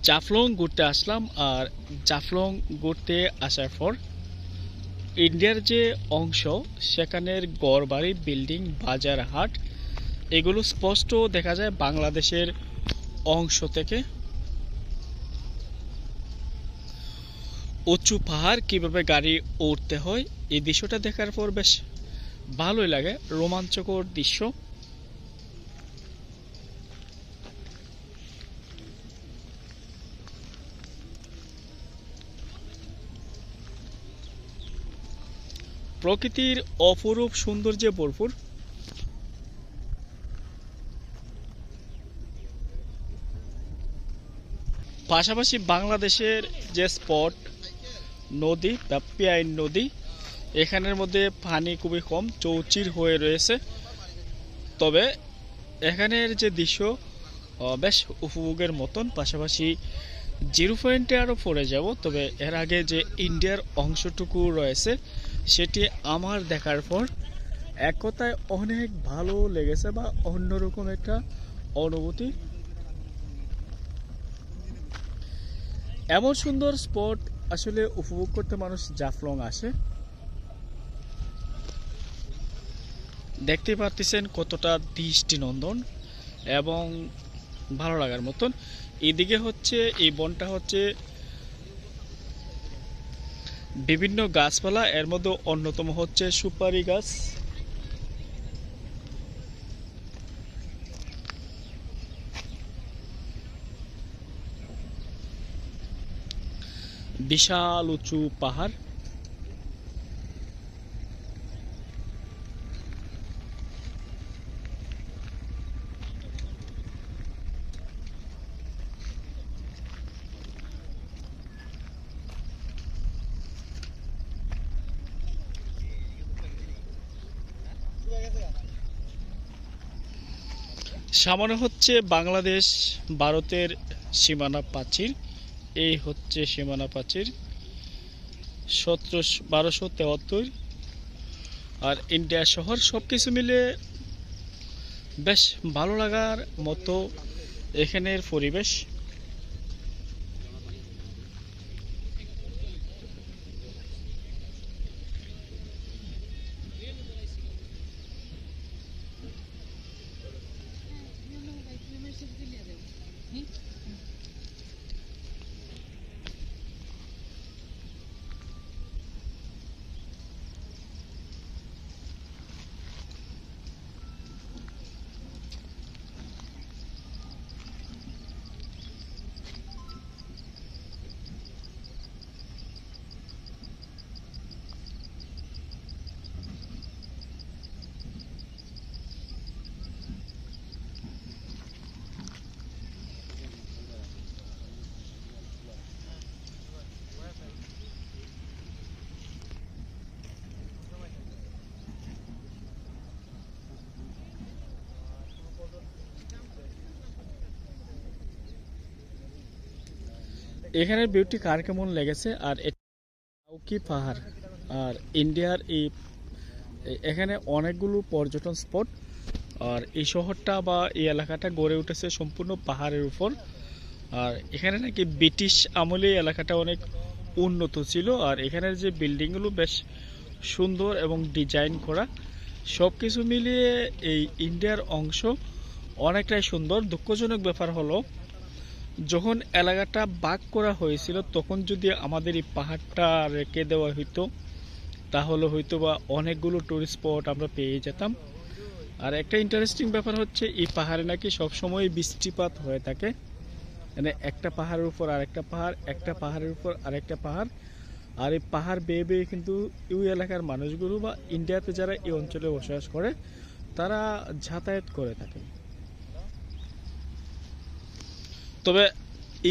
জাফলং ঘুরতে আসলাম। আর জাফলং ঘুরতে আসার পর ইন্ডিয়ার যে অংশ সেখানের গড়বাড়ি, বিল্ডিং, বাজার, হাট এগুলো স্পষ্ট দেখা যায় বাংলাদেশের অংশ থেকে। উঁচু পাহাড় কিভাবে গাড়ি উঠতে হয় এই দৃশ্যটা দেখার পর বেশ ভালোই লাগে, রোমাঞ্চকর দৃশ্য। প্রকৃতির অপরূপ সৌন্দর্যে ভরপুর। পাশাপাশি বাংলাদেশের যে স্পট নদী বা পিয়াইন নদী, এখানের মধ্যে পানি খুবই কম, চৌচির হয়ে রয়েছে। তবে এখানের যে দৃশ্য বেশ উপভোগের মতন। পাশাপাশি জিরো পয়েন্টে আরও পড়ে যাব, তবে এর আগে যে ইন্ডিয়ার অংশটুকু রয়েছে সেটি আমার দেখার পর এক কথায় অনেক ভালো লেগেছে বা অন্যরকম একটা অনুভূতি। এমন সুন্দর স্পট আসলে উপভোগ করতে মানুষ জাফলং আসে। দেখতে পাচ্ছেন কতটা দৃষ্টিনন্দন এবং ভালো লাগার মতন। এদিকে হচ্ছে এই বনটা হচ্ছে বিভিন্ন গাছপালা, এর মধ্যে অন্যতম হচ্ছে সুপারি গাছ। বিশাল উঁচু পাহাড়। সামনে হচ্ছে বাংলাদেশ ভারতের সীমানা প্রাচীর। এই হচ্ছে সীমানা প্রাচীর 1273। আর ইন্ডিয়া শহর সবকিছু মিলে বেশ ভালো লাগার মতো এখানের পরিবেশ। এখানের বিউটি কার কেমন লেগেছে? আর কি পাহাড় আর ইন্ডিয়ার এই এখানে অনেকগুলো পর্যটন স্পট। আর এই শহরটা বা এই এলাকাটা গড়ে উঠেছে সম্পূর্ণ পাহাড়ের উপর। আর এখানে নাকি ব্রিটিশ আমলে এই এলাকাটা অনেক উন্নত ছিল। আর এখানের যে বিল্ডিংগুলো বেশ সুন্দর এবং ডিজাইন করা, সব কিছু মিলিয়ে এই ইন্ডিয়ার অংশ অনেকটাই সুন্দর। দুঃখজনক ব্যাপার হলো যখন এলাকাটা ভাগ করা হয়েছিল তখন যদি আমাদের এই পাহাড়টা রেখে দেওয়া হইতো তাহলে হয়তো বা অনেকগুলো টুরিস্ট স্পট আমরা পেয়ে যেতাম। আর একটা ইন্টারেস্টিং ব্যাপার হচ্ছে এই পাহাড়ে নাকি সবসময় বৃষ্টিপাত হয়ে থাকে। মানে একটা পাহাড়ের উপর আরেকটা পাহাড়, একটা পাহাড়ের উপর আরেকটা পাহাড়। আর এই পাহাড় বেয়ে বেয়ে কিন্তু এই এলাকার মানুষগুলো বা ইন্ডিয়াতে যারা এই অঞ্চলে বসবাস করে তারা যাতায়াত করে থাকে। তবে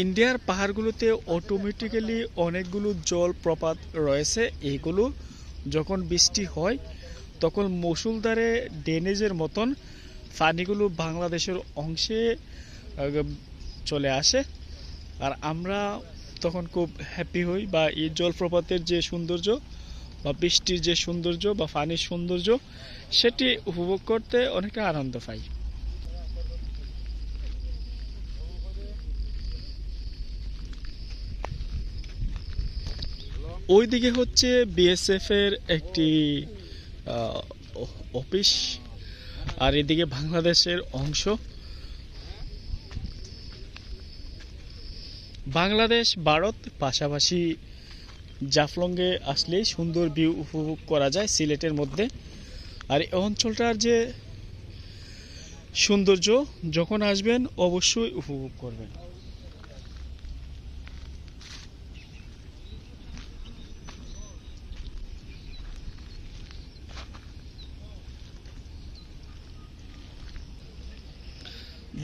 ইন্ডিয়ার পাহাড়গুলোতে অটোমেটিক্যালি অনেকগুলো জলপ্রপাত রয়েছে। এইগুলো যখন বৃষ্টি হয় তখন মুষলধারে ড্রেনেজের মতন পানিগুলো বাংলাদেশের অংশে চলে আসে। আর আমরা তখন খুব হ্যাপি হই বা এই জলপ্রপাতের যে সৌন্দর্য বা বৃষ্টির যে সৌন্দর্য বা পানির সৌন্দর্য সেটি উপভোগ করতে অনেকটা আনন্দ পাই। ওইদিকে হচ্ছে বিএসএফ এর একটি আহ, অফিস, আর এদিকে বাংলাদেশের অংশ। বাংলাদেশ ভারত পাশাপাশি জাফলংয়ে আসলেই সুন্দর ভিউ উপভোগ করা যায় সিলেটের মধ্যে। আর এই অঞ্চলটার যে সৌন্দর্য যখন আসবেন অবশ্যই উপভোগ করবেন।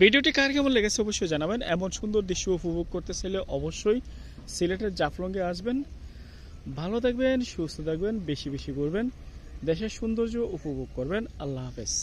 ভিডিওটি কার কেমন লেগেছে অবশ্যই জানাবেন। এমন সুন্দর দৃশ্য উপভোগ করতে চাইলে অবশ্যই সিলেটের জাফলংয়ে আসবেন। ভালো থাকবেন, সুস্থ থাকবেন, বেশি বেশি করবেন, দেশের সৌন্দর্য উপভোগ করবেন। আল্লাহ হাফেজ।